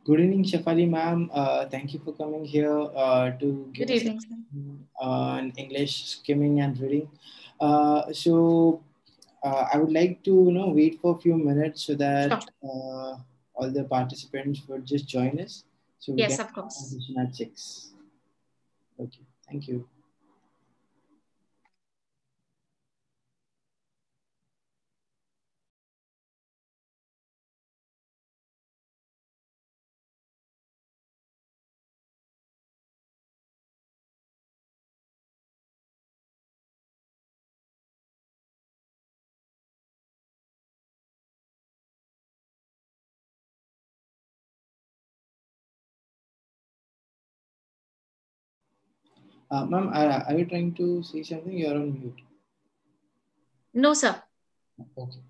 Good evening, Shafali Ma'am. Thank you for coming here to give Good us evening, sir. an English skimming and reading. I would like to wait for a few minutes so Sure. that all the participants would just join us, so we can Yes, of start our course. session at 6. Okay, thank you. Ma'am, are you trying to say something? You're on mute. No, sir. Okay.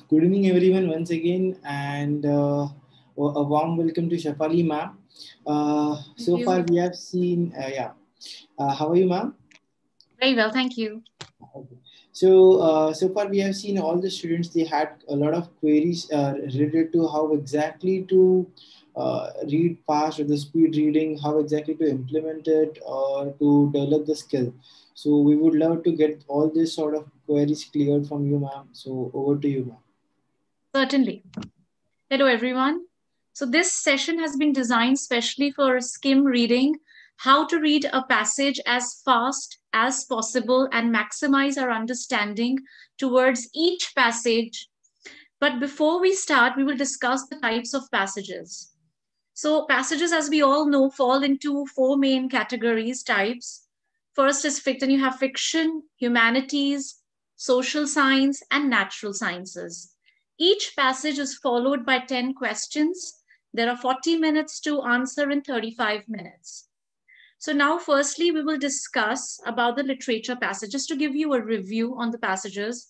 Good evening, everyone, once again, and a warm welcome to Shafali Ma'am. Thank So far, you. we have seen, yeah. How are you, ma'am? Very well, thank you. Okay. So far we have seen all the students. They had a lot of queries related to how exactly to read fast or the speed reading, how exactly to implement it or to develop the skill. So we would love to get all this sort of queries cleared from you, ma'am. So over to you, ma'am. Certainly. Hello, everyone. So, this session has been designed specially for skim reading, how to read a passage as fast as possible and maximize our understanding towards each passage. But before we start, we will discuss the types of passages. So, passages, as we all know, fall into four main categories, types. First is fiction, you have fiction, humanities, social science, and natural sciences. Each passage is followed by 10 questions. There are 40 minutes to answer in 35 minutes. So now, firstly, we will discuss about the literature passages to give you a review on the passages.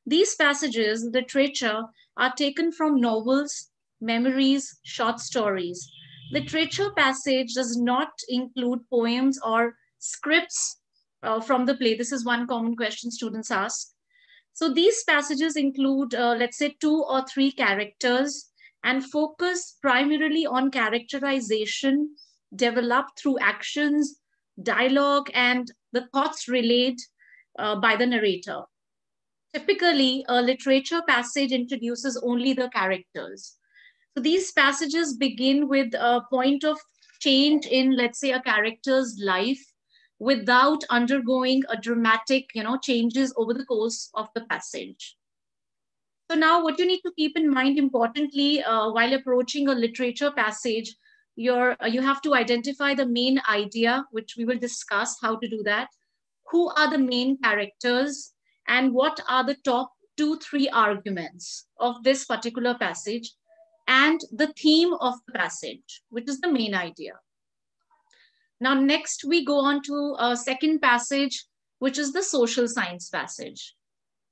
These passages, literature, are taken from novels, memories, short stories. Literature passage does not include poems or scripts from the play. This is one common question students ask. So these passages include, let's say, two or three characters and focus primarily on characterization developed through actions, dialogue, and the thoughts relayed by the narrator. Typically, a literature passage introduces only the characters. So these passages begin with a point of change in, let's say, a character's life without undergoing a dramatic, changes over the course of the passage. So now what you need to keep in mind importantly while approaching a literature passage, you have to identify the main idea, which we will discuss how to do that. Who are the main characters and what are the top 2-3 arguments of this particular passage and the theme of the passage, which is the main idea. Now, next we go on to a second passage, which is the social science passage.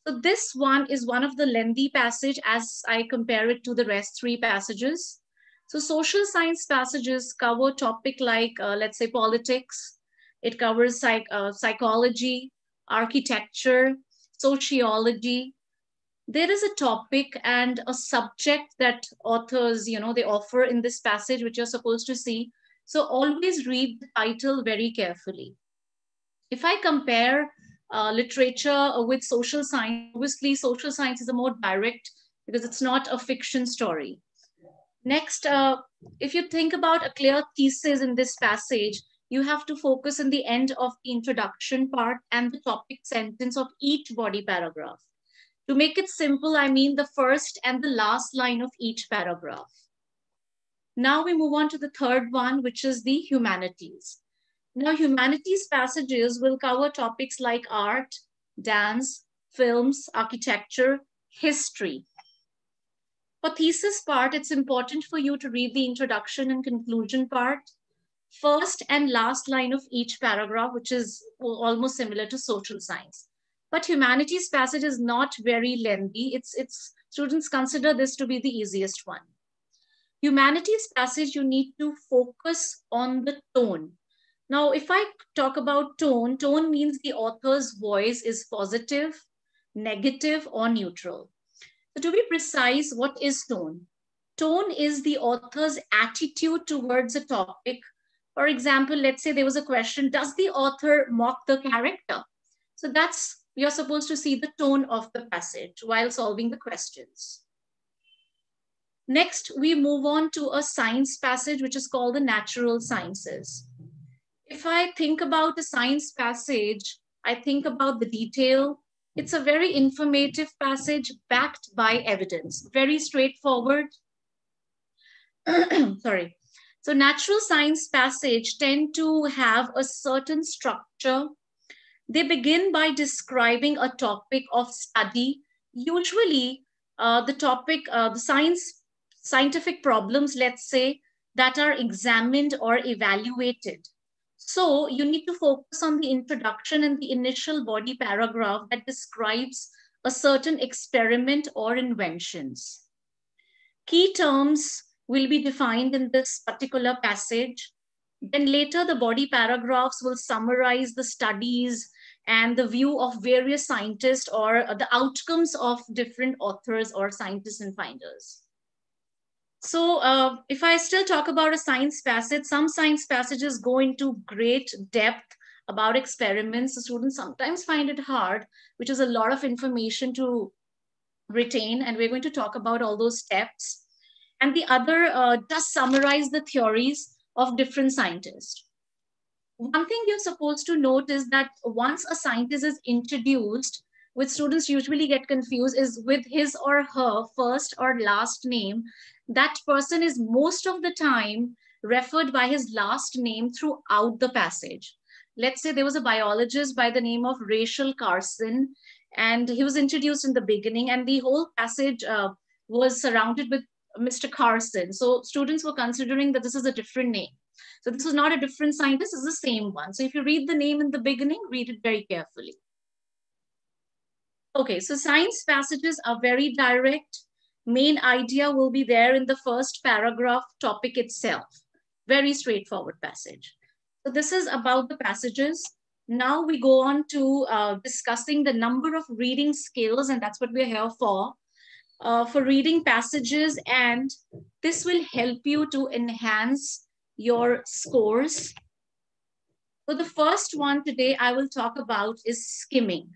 So this one is one of the lengthy passage as I compare it to the rest 3 passages. So social science passages cover topic like, let's say, politics. It covers psychology, architecture, sociology. There is a topic and a subject that authors, they offer in this passage, which you're supposed to see. So always read the title very carefully. If I compare literature with social science, obviously social science is a more direct because it's not a fiction story. Next, if you think about a clear thesis in this passage, you have to focus on the end of the introduction part and the topic sentence of each body paragraph. To make it simple, I mean the first and the last line of each paragraph. Now we move on to the third one, which is the humanities. Now, humanities passages will cover topics like art, dance, films, architecture, history. For thesis part, it's important for you to read the introduction and conclusion part, first and last line of each paragraph, which is almost similar to social science. But humanities passage is not very lengthy. Students consider this to be the easiest one. Humanities passage, you need to focus on the tone. Now, if I talk about tone, tone means the author's voice is positive, negative, or neutral. So to be precise, what is tone? Tone is the author's attitude towards a topic. For example, let's say there was a question, does the author mock the character? So you're supposed to see the tone of the passage while solving the questions. Next, we move on to a science passage, which is called the natural sciences. If I think about a science passage, I think about the detail. It's a very informative passage backed by evidence, very straightforward. Sorry. So natural science passage tend to have a certain structure. They begin by describing a topic of study. Usually the topic, the scientific problems, let's say, that are examined or evaluated. So you need to focus on the introduction and the initial body paragraph that describes a certain experiment or inventions. Key terms will be defined in this particular passage. Then later the body paragraphs will summarize the studies and the view of various scientists or the outcomes of different authors or scientists and finders. So if I still talk about a science passage, some science passages go into great depth about experiments. The students sometimes find it hard, which is a lot of information to retain. And we're going to talk about all those steps. And the other does summarize the theories of different scientists. One thing you're supposed to note is that once a scientist is introduced, which students usually get confused, is with his or her first or last name. That person is most of the time referred by his last name throughout the passage. Let's say there was a biologist by the name of Rachel Carson, and he was introduced in the beginning, and the whole passage was surrounded with Mr. Carson. So students were considering that this is a different name. So this is not a different scientist, it's the same one. So if you read the name in the beginning, read it very carefully. Okay, so science passages are very direct. Main idea will be there in the first paragraph topic itself. Very straightforward passage. So this is about the passages. Now we go on to discussing the number of reading skills, and that's what we're here for reading passages, and this will help you to enhance your scores. So the first one today I will talk about is skimming.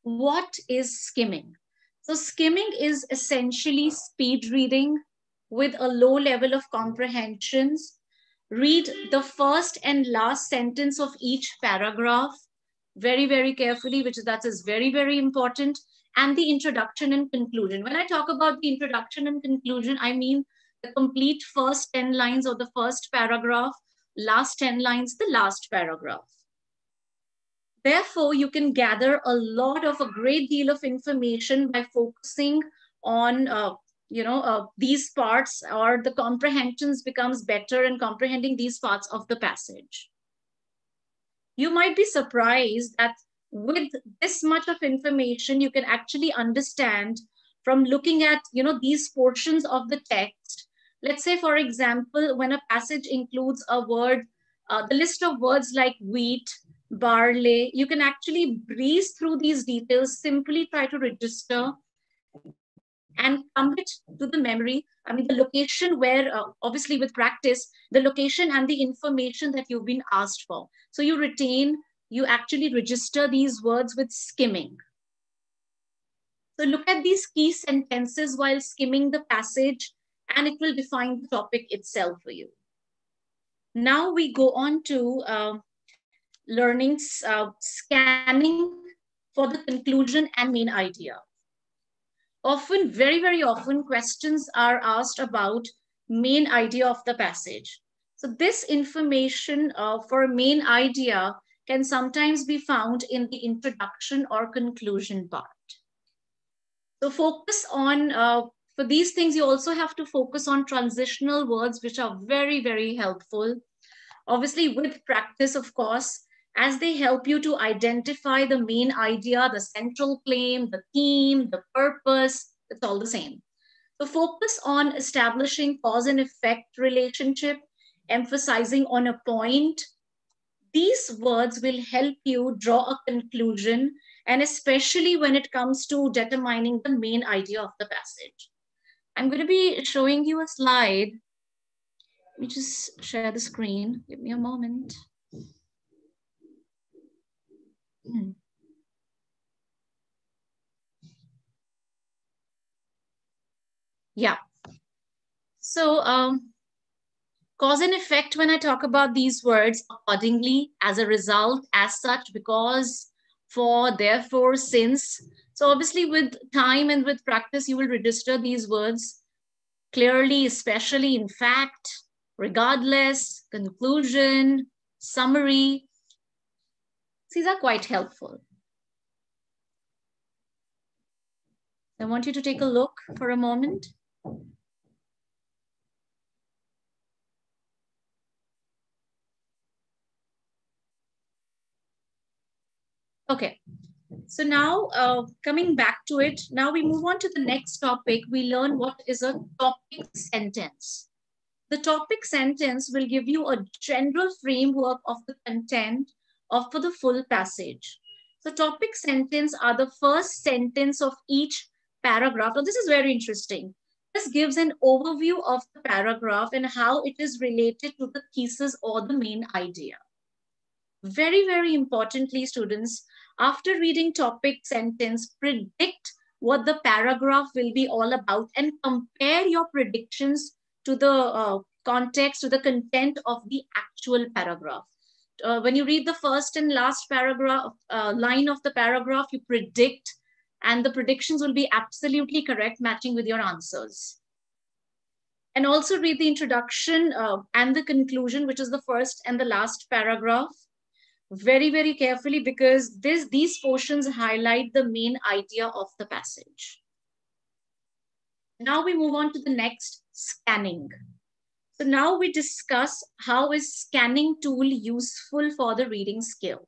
What is skimming? So skimming is essentially speed reading with a low level of comprehensions. Read the first and last sentence of each paragraph very, very carefully, that is very, very important, and the introduction and conclusion. When I talk about the introduction and conclusion, I mean the complete first 10 lines of the first paragraph, last 10 lines, the last paragraph. Therefore, you can gather a great deal of information by focusing on these parts, or the comprehensions becomes better in comprehending these parts of the passage. You might be surprised that with this much of information, you can actually understand from looking at these portions of the text. Let's say, for example, when a passage includes a word, the list of words like wheat, barley, you can actually breeze through these details, simply try to register and commit to the memory. I mean, the location where, obviously with practice, the location and the information that you've been asked for. So you actually register these words with skimming. So look at these key sentences while skimming the passage, and it will define the topic itself for you. Now we go on to learning scanning for the conclusion and main idea. Often, very, very often, questions are asked about main idea of the passage. So this information for main idea can sometimes be found in the introduction or conclusion part. So focus on, for these things, you also have to focus on transitional words, which are very, very helpful. Obviously, with practice, of course, as they help you to identify the main idea, the central claim, the theme, the purpose, it's all the same. So focus on establishing cause and effect relationship, emphasizing on a point. These words will help you draw a conclusion, and especially when it comes to determining the main idea of the passage. I'm going to be showing you a slide. Let me just share the screen. Give me a moment. Yeah. So cause and effect, when I talk about these words, accordingly, as a result, as such, because, for, therefore, since. So obviously with time and with practice, you will register these words clearly, especially in fact, regardless, conclusion, summary. These are quite helpful. I want you to take a look for a moment. Okay, so now coming back to it, now we move on to the next topic. We learn what is a topic sentence. The topic sentence will give you a general framework of the content for the full passage. So topic sentence are the first sentence of each paragraph. Now this is very interesting. This gives an overview of the paragraph and how it is related to the thesis or the main idea. Very, very importantly, students, after reading topic sentence, predict what the paragraph will be all about and compare your predictions to the context, to the content of the actual paragraph. When you read the first and last paragraph, line of the paragraph, you predict, and the predictions will be absolutely correct, matching with your answers. And also read the introduction and the conclusion, which is the first and the last paragraph, very, very carefully, because these portions highlight the main idea of the passage. Now we move on to the next, scanning. So now we discuss how is scanning tool useful for the reading skill.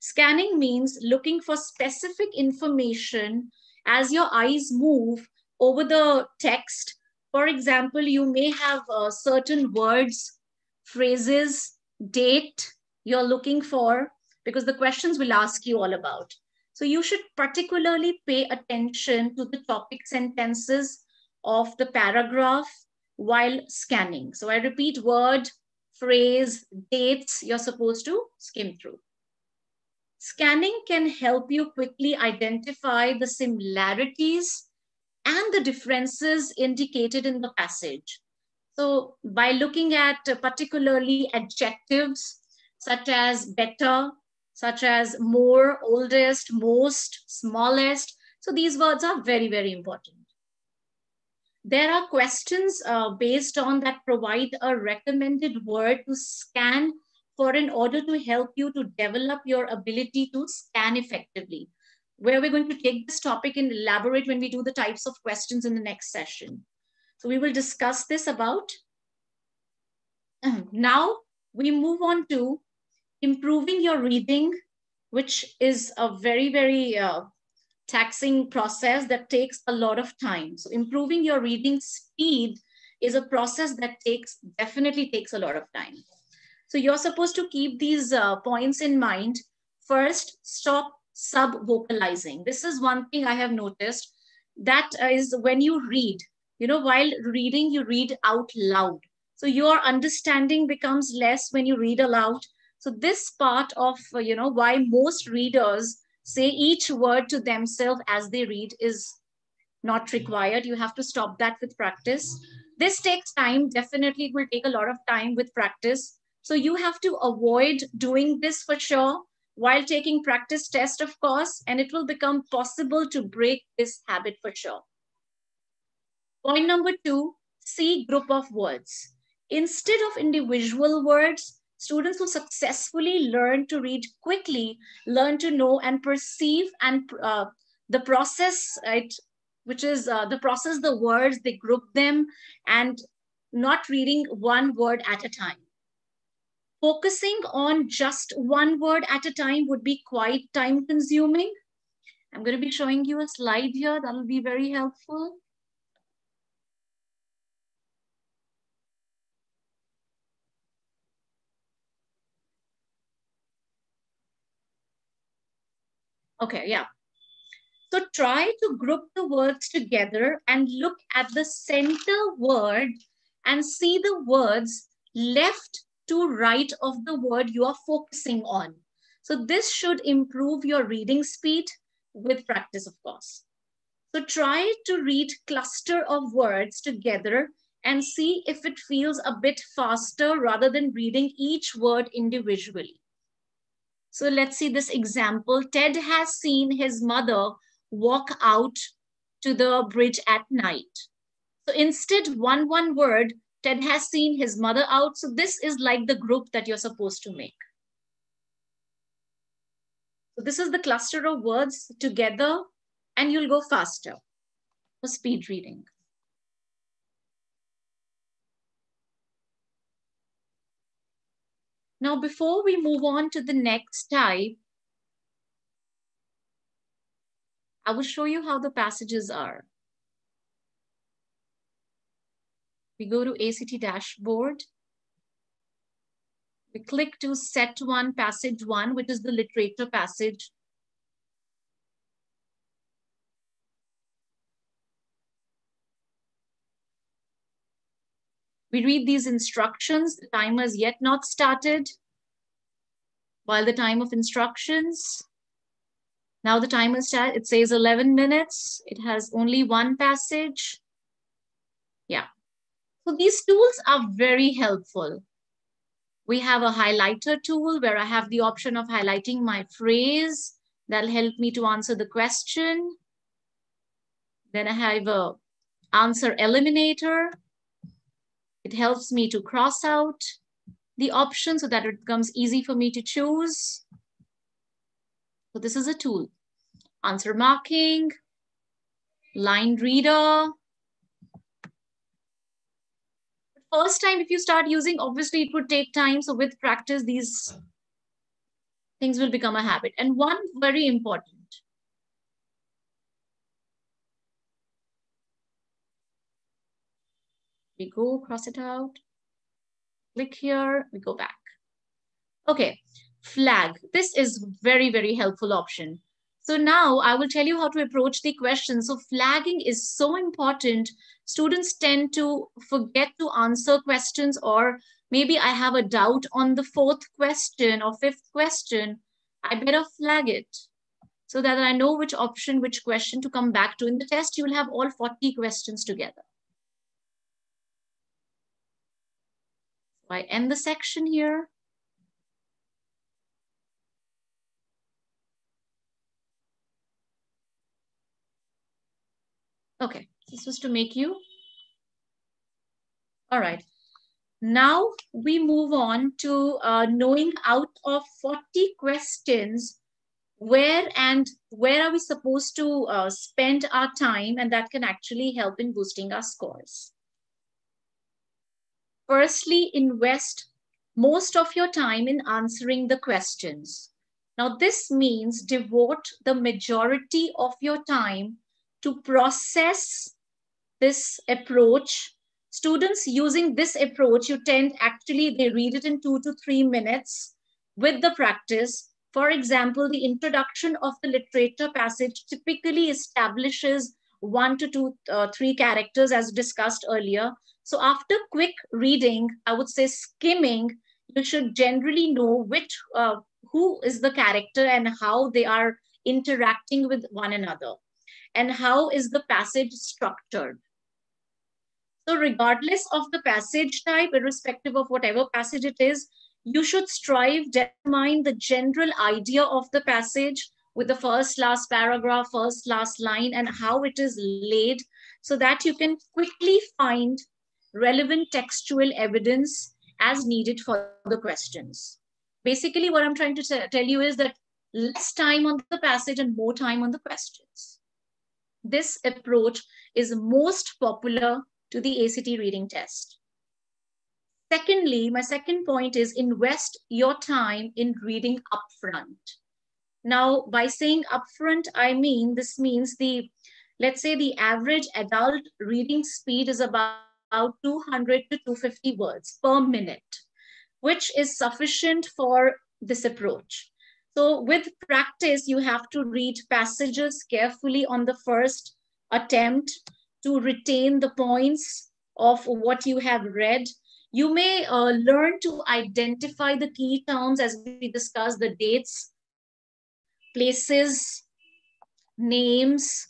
Scanning means looking for specific information as your eyes move over the text. For example, you may have certain words, phrases, date you're looking for, because the questions will ask you all about. So you should particularly pay attention to the topic sentences of the paragraph while scanning. So I repeat, word, phrase, dates, you're supposed to skim through. Scanning can help you quickly identify the similarities and the differences indicated in the passage. So by looking at particularly adjectives such as better, such as more, oldest, most, smallest. So these words are very, very important. There are questions based on that provide a recommended word to scan in order to help you to develop your ability to scan effectively, where we're going to take this topic and elaborate when we do the types of questions in the next session. So we will discuss this about. Now we move on to improving your reading, which is a very, very taxing process that takes a lot of time. So improving your reading speed is a process that definitely takes a lot of time. So you're supposed to keep these points in mind. First, stop sub-vocalizing. This is one thing I have noticed. That is when you read, while reading, you read out loud. So your understanding becomes less when you read aloud. So this part of, why most readers say each word to themselves as they read is not required. You have to stop that with practice. This takes time. Definitely, it will take a lot of time with practice. So you have to avoid doing this for sure while taking practice test, of course, and it will become possible to break this habit for sure. Point number 2, see group of words. Instead of individual words, students who successfully learn to read quickly, learn to know and perceive and the process, right, which is the process, the words, they group them and not reading one word at a time. Focusing on just one word at a time would be quite time consuming. I'm going to be showing you a slide here that will be very helpful. Okay, yeah. So try to group the words together and look at the center word and see the words left to right of the word you are focusing on. So this should improve your reading speed with practice, of course. So try to read cluster of words together and see if it feels a bit faster rather than reading each word individually. So let's see this example. Ted has seen his mother walk out to the bridge at night. So instead, one word, Ted has seen his mother out. So this is like the group that you're supposed to make. So this is the cluster of words together and you'll go faster for speed reading. Now, before we move on to the next type, I will show you how the passages are. We go to ACT dashboard. We click to set 1, passage 1, which is the literature passage. We read these instructions. The timer is yet not started. While the time of instructions, now the timer starts, it says 11 minutes. It has only one passage. Yeah. So these tools are very helpful. We have a highlighter tool where I have the option of highlighting my phrase. That'll help me to answer the question. Then I have a answer eliminator. It helps me to cross out the option so that it becomes easy for me to choose. So this is a tool. Answer marking, line reader. First time if you start using, obviously it would take time. So with practice, these things will become a habit. And one very important. We go, cross it out, click here, we go back. Okay, flag. This is very, very helpful option. So now I will tell you how to approach the question. So flagging is so important. Students tend to forget to answer questions, or maybe I have a doubt on the 4th question or 5th question. I better flag it so that I know which option, which question to come back to. In the test, you will have all 40 questions together. So I end the section here. Okay, this was to make you. All right. Now we move on to knowing out of 40 questions where are we supposed to spend our time, and that can actually help in boosting our scores. Firstly, invest most of your time in answering the questions. Now, this means devote the majority of your time to process this approach. Students using this approach, you tend actually, they read it in 2 to 3 minutes with the practice. For example, the introduction of the literature passage typically establishes 1 to 3 characters as discussed earlier. So after quick reading, I would say skimming, you should generally know who is the character and how they are interacting with one another, and how is the passage structured. So regardless of the passage type, irrespective of whatever passage it is, you should strive to determine the general idea of the passage with the first, last paragraph, first, last line, and how it is laid, so that you can quickly find relevant textual evidence as needed for the questions. Basically, what I'm trying to tell you is that less time on the passage and more time on the questions. This approach is most popular to the ACT reading test. Secondly, my second point is invest your time in reading upfront. Now, by saying upfront, I mean, this means let's say the average adult reading speed is about 200 to 250 words per minute, which is sufficient for this approach. So with practice, you have to read passages carefully on the first attempt to retain the points of what you have read. You may learn to identify the key terms as we discussed, the dates, places, names.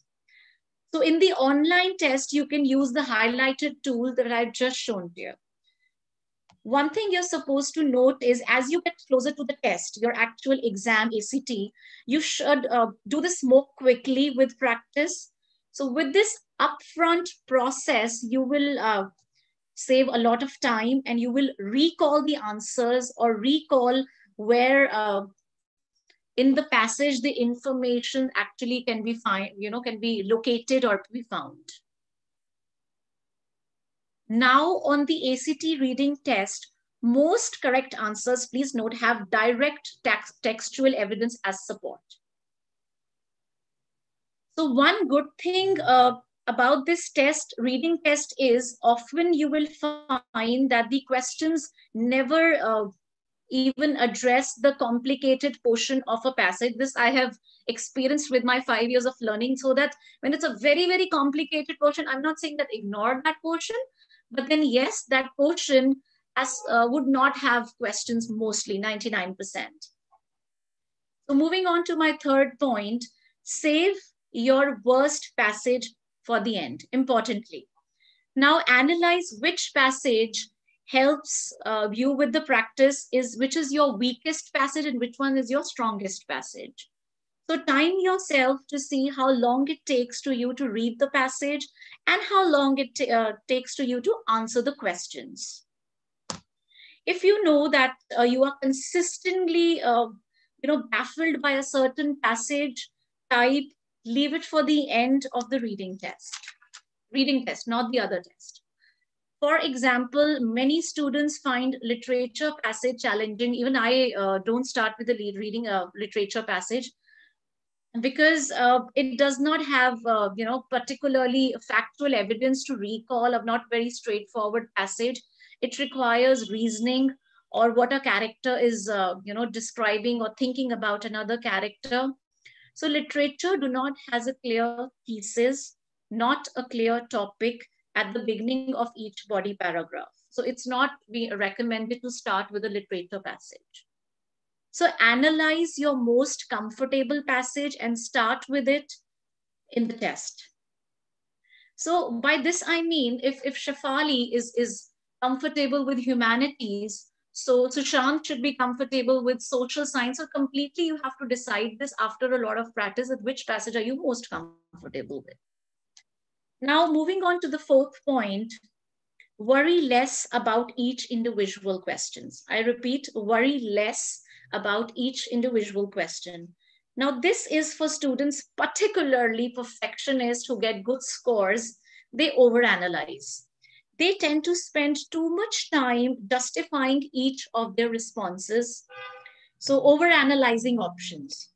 So in the online test, you can use the highlighted tool that I've just shown to you. One thing you're supposed to note is as you get closer to the test, your actual exam, ACT, you should do this more quickly with practice. So with this upfront process, you will save a lot of time, and you will recall the answers or recall where in the passage the information actually can be can be located or be found. Now on the ACT reading test, most correct answers, please note, have direct textual evidence as support. So one good thing about this test, reading test, is often you will find that the questions never even address the complicated portion of a passage. This I have experienced with my 5 years of learning, so that when it's a very, very complicated portion, I'm not saying that ignore that portion, but then yes, that portion would not have questions, mostly 99%. So moving on to my third point, save your worst passage for the end, importantly. Now analyze which passage helps you with the practice, which is your weakest passage and which one is your strongest passage. So time yourself to see how long it takes to you to read the passage and how long it takes to you to answer the questions. If you know that you are consistently baffled by a certain passage type, leave it for the end of the reading test, not the other test. For example, many students find literature passage challenging. Even I don't start with the reading a literature passage, because it does not have particularly factual evidence to recall, of not very straightforward passage. It requires reasoning, or what a character is describing or thinking about another character. So literature do not has a clear thesis, not a clear topic at the beginning of each body paragraph. So it's not be recommended to start with a literature passage. So analyze your most comfortable passage and start with it in the test. So by this, I mean, if Shafali is comfortable with humanities, so Sushant should be comfortable with social science. So completely you have to decide this after a lot of practice, at which passage are you most comfortable with. Now moving on to the fourth point, Worry less about each individual questions. I repeat, worry less about each individual question. Now, this is for students, particularly perfectionists who get good scores. They overanalyze. They tend to spend too much time justifying each of their responses. So, overanalyzing options.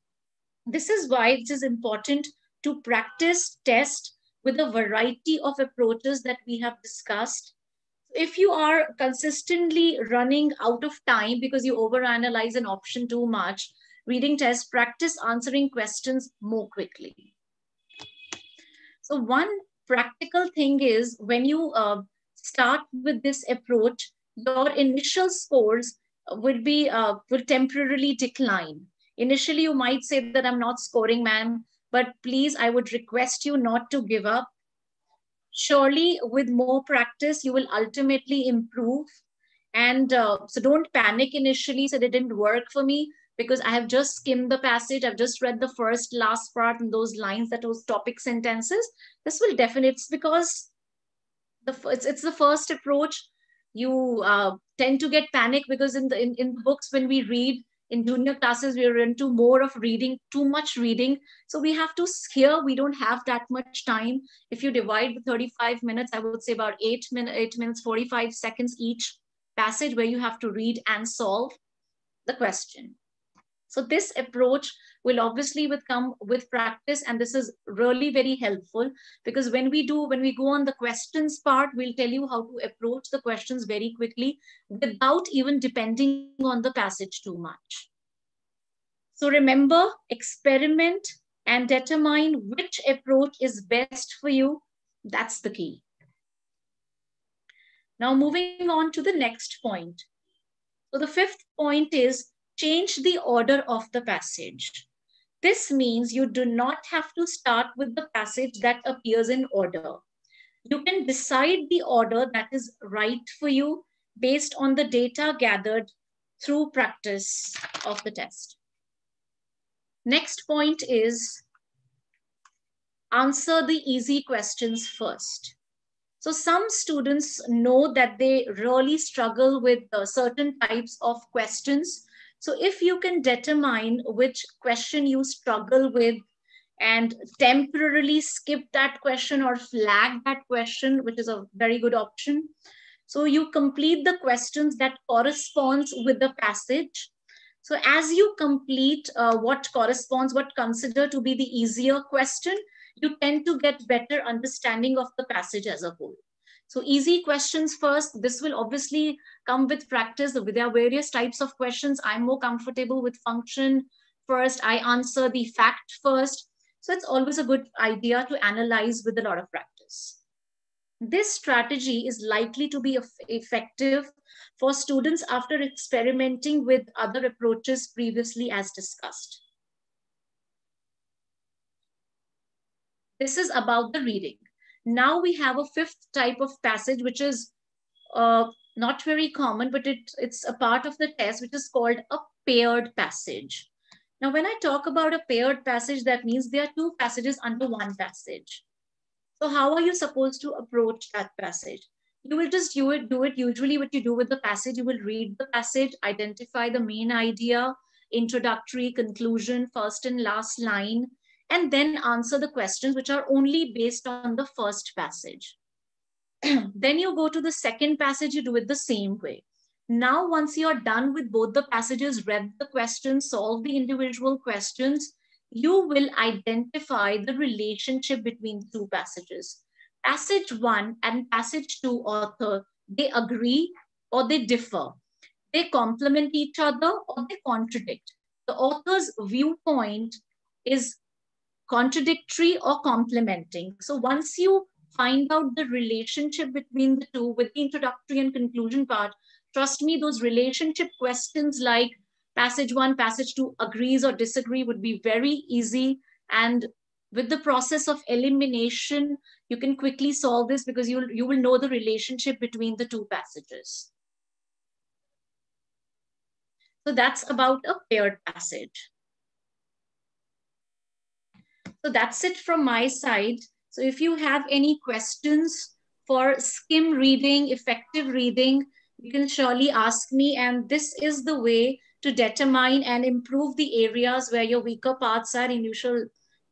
This is why it is important to practice, test with a variety of approaches that we have discussed. If you are consistently running out of time because you overanalyze an option too much, reading test, practice answering questions more quickly. So one practical thing is when you start with this approach, your initial scores will temporarily decline. Initially, you might say that I'm not scoring, ma'am, but please, I would request you not to give up. Surely, with more practice, you will ultimately improve. And so don't panic initially. So it didn't work for me because I have just skimmed the passage. I've just read the first, last part and those lines, that those topic sentences. This will definitely, it's because it's the first approach. You tend to get panic because in the books when we read in junior classes, we are into more of reading, too much reading. So we have to, here we don't have that much time. If you divide the 35 minutes, I would say about 8 minutes 45 seconds each passage where you have to read and solve the question. So this approach will obviously come with practice, and this is really very helpful because when we go on the questions part, we'll tell you how to approach the questions very quickly without even depending on the passage too much. So remember, experiment and determine which approach is best for you. That's the key. Now moving on to the next point. So the fifth point is change the order of the passage. This means you do not have to start with the passage that appears in order. You can decide the order that is right for you based on the data gathered through practice of the test. Next point is answer the easy questions first. So some students know that they really struggle with certain types of questions. So if you can determine which question you struggle with and temporarily skip that question or flag that question, which is a very good option. So you complete the questions that corresponds with the passage. So as you complete what corresponds, what consider to be the easier question, you tend to get better understanding of the passage as a whole. So easy questions first. This will obviously come with practice. There are various types of questions. I'm more comfortable with function first. I answer the fact first. So it's always a good idea to analyze with a lot of practice. This strategy is likely to be effective for students after experimenting with other approaches previously as discussed. This is about the reading. Now we have a fifth type of passage, which is not very common, but it's a part of the test, which is called a paired passage. Now, when I talk about a paired passage, that means there are two passages under one passage. So how are you supposed to approach that passage? You will just do it. Usually what you do with the passage, you will read the passage, identify the main idea, introductory, conclusion, first and last line, and then answer the questions which are only based on the first passage. Then you go to the second passage, you do it the same way. Now, once you're done with both the passages, read the questions, solve the individual questions, you will identify the relationship between the two passages. Passage 1 and passage 2 author, they agree or they differ. They complement each other or they contradict. The author's viewpoint is contradictory or complementing. So once you find out the relationship between the two with the introductory and conclusion part, trust me, those relationship questions like passage 1, passage 2 agrees or disagree would be very easy. And with the process of elimination, you can quickly solve this because you will know the relationship between the two passages. So that's about a paired passage. So that's it from my side. So if you have any questions for skim reading, effective reading, you can surely ask me. And this is the way to determine and improve the areas where your weaker parts are, and you shall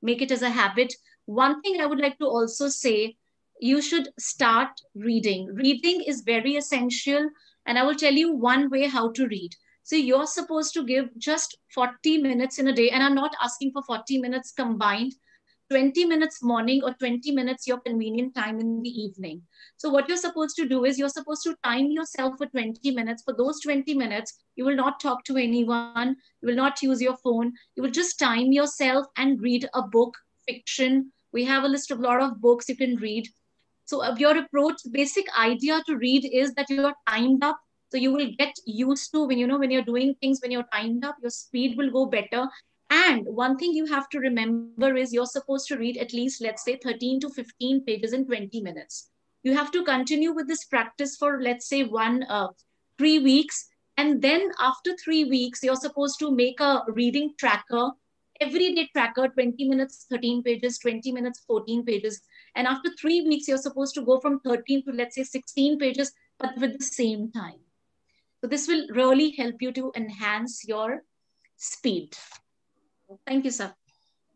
make it as a habit. One thing I would like to also say, you should start reading. Reading is very essential, and I will tell you one way how to read. So you're supposed to give just 40 minutes in a day, and I'm not asking for 40 minutes combined. 20 minutes morning or 20 minutes your convenient time in the evening. So what you're supposed to do is you're supposed to time yourself for 20 minutes. For those 20 minutes, you will not talk to anyone, you will not use your phone, you will just time yourself and read a book, fiction. We have a list of a lot of books you can read. So your approach, basic idea to read is that you're timed up. So you will get used to, when when you're doing things, when you're timed up, your speed will go better. And one thing you have to remember is you're supposed to read at least, let's say, 13 to 15 pages in 20 minutes. You have to continue with this practice for, let's say, 3 weeks. And then after 3 weeks, you're supposed to make a reading tracker, everyday tracker, 20 minutes, 13 pages, 20 minutes, 14 pages. And after 3 weeks, you're supposed to go from 13 to, let's say, 16 pages, but with the same time. So this will really help you to enhance your speed. Thank you, sir.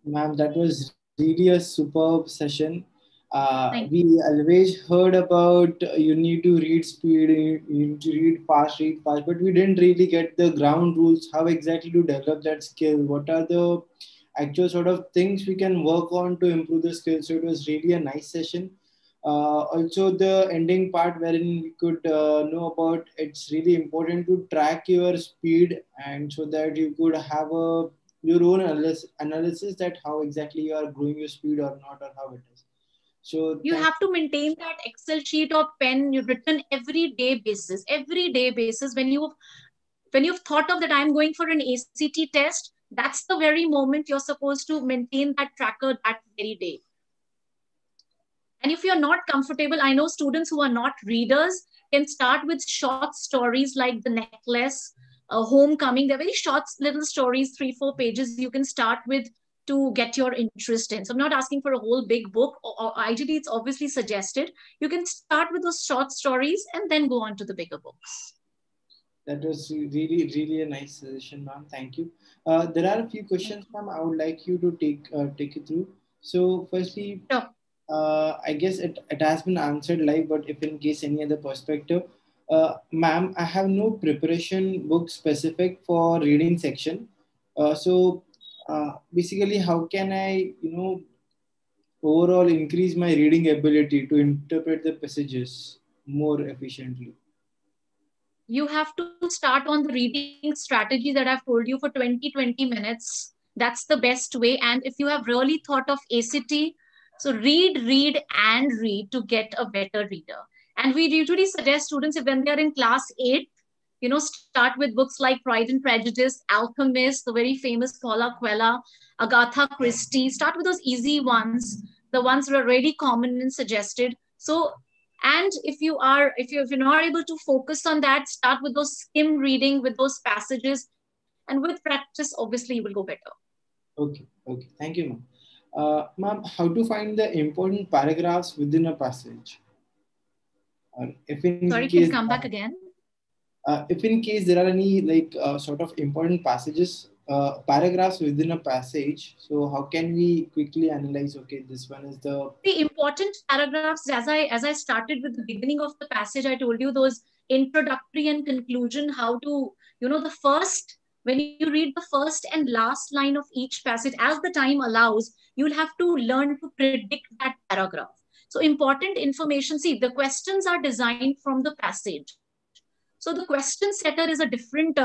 Ma'am, that was really a superb session. Thank We always heard about you need to read speed, you need to read fast, but we didn't really get the ground rules, how exactly to develop that skill. What are the actual sort of things we can work on to improve the skill? So it was really a nice session. Also, the ending part wherein we could know about it's really important to track your speed, and so that you could have your own analysis that how exactly you are growing your speed or not, or how it is. So You thank have to maintain that Excel sheet or pen you've written every day basis. When you've thought of that, I'm going for an ACT test, that's the very moment you're supposed to maintain that tracker that very day. And if you're not comfortable, I know students who are not readers can start with short stories like The Necklace, Homecoming. They're very short little stories, 3-4 pages you can start with to get your interest in. So I'm not asking for a whole big book, or ideally it's obviously suggested. You can start with those short stories and then go on to the bigger books. that was really a nice suggestion, ma'am. Thank you. There are a few questions, ma'am. I would like you to take it through. So, firstly, Sure. I guess it has been answered live, but if in case any other perspective, ma'am, I have no preparation book specific for reading section. Basically, how can I, overall increase my reading ability to interpret the passages more efficiently? You have to start on the reading strategy that I've told you for 20 minutes. That's the best way. And if you have really thought of ACT, so read, and read to get a better reader. And we usually suggest students, if when they're in class 8, start with books like Pride and Prejudice, Alchemist, the very famous Paula Coelho, Agatha Christie. Start with those easy ones, the ones that are really common and suggested. So, and if you're not able to focus on that, start with those skim reading with those passages, and with practice, obviously, you will go better. Okay. Thank you, ma'am. Ma'am, how to find the important paragraphs within a passage? Or Sorry, can you come back again? if in case there are any like sort of important passages, paragraphs within a passage, so how can we quickly analyze? Okay, this one is the The important paragraphs, as I started with the beginning of the passage, I told you those introductory and conclusion, how to, the first, when you read the first and last line of each passage, as the time allows, you'll have to learn to predict that paragraph. So important information. See, the questions are designed from the passage. So the question setter is a different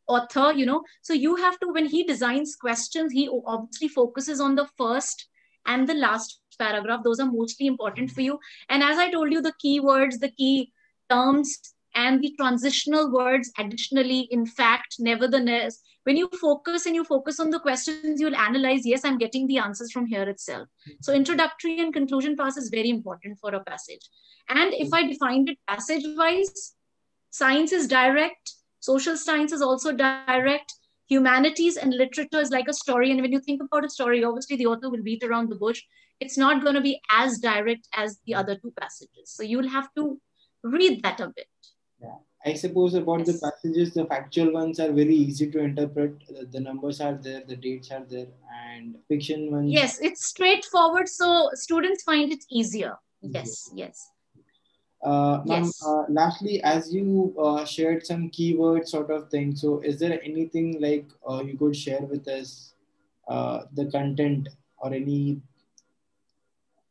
author. So you have to, when he designs questions, he obviously focuses on the first and the last paragraph. Those are mostly important for you. And as I told you, the keywords, the key terms, and the transitional words additionally, in fact, nevertheless, when you focus and you focus on the questions, you'll analyze, yes, I'm getting the answers from here itself. So introductory and conclusion pass is very important for a passage. And if I defined it passage wise, science is direct, social science is also direct, humanities and literature is like a story. And when you think about a story, obviously the author will beat around the bush. it's not going to be as direct as the other two passages. So you'll have to read that a bit. Yeah. I suppose about the Yes. passages, the factual ones are very easy to interpret. The numbers are there, the dates are there, and fiction ones Yes, it's straightforward, so students find it easier. easier. Yes, yes, Ma'am, yes. lastly, as you shared some keyword sort of thing, so is there anything like you could share with us, the content or any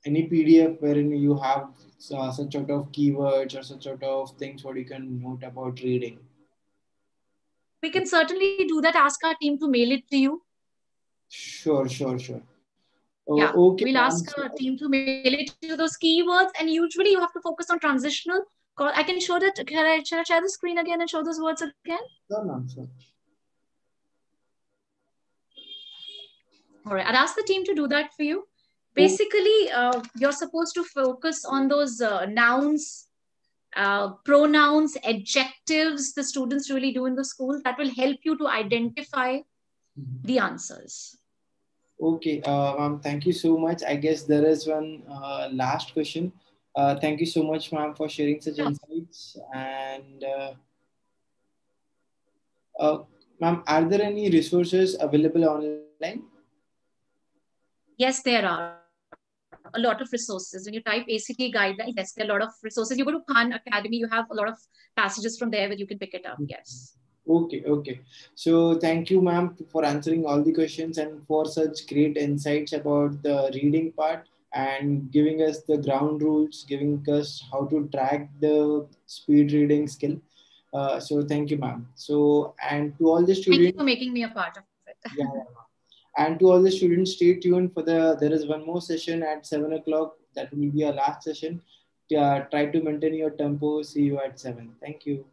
PDF wherein you have such sort of keywords or such sort of things what you can note about reading? We can certainly do that. Ask our team to mail it to you. Sure, sure, sure. Yeah, Oh, okay, we'll ma'am. ask our team to mail it to you, those keywords, and usually you have to focus on transitional. I can show that. Shall I share the screen again and show those words again? Sure, ma'am. Sure. All right, I'd ask the team to do that for you. Oh, Basically, you're supposed to focus on those nouns, pronouns, adjectives the students really do in the school. That will help you to identify mhm. the answers. Okay, ma'am. Thank you so much. I guess there is one last question. Thank you so much, ma'am, for sharing such Sure. insights. And ma'am, are there any resources available online? Yes, there are a lot of resources. When you type ACTA guidelines, yes, there are a lot of resources. You go to Khan Academy, you have a lot of passages from there where you can pick it up. Yes. Okay, okay. So thank you, ma'am, for answering all the questions and for such great insights about the reading part and giving us the ground rules, giving us how to track the speed reading skill. So thank you, ma'am. So and to all the Thank you for students, making me a part of it. yeah, yeah, ma'am. And to all the students, stay tuned for there is one more session at 7 o'clock. That will be our last session. Try to maintain your tempo. See you at 7. Thank you.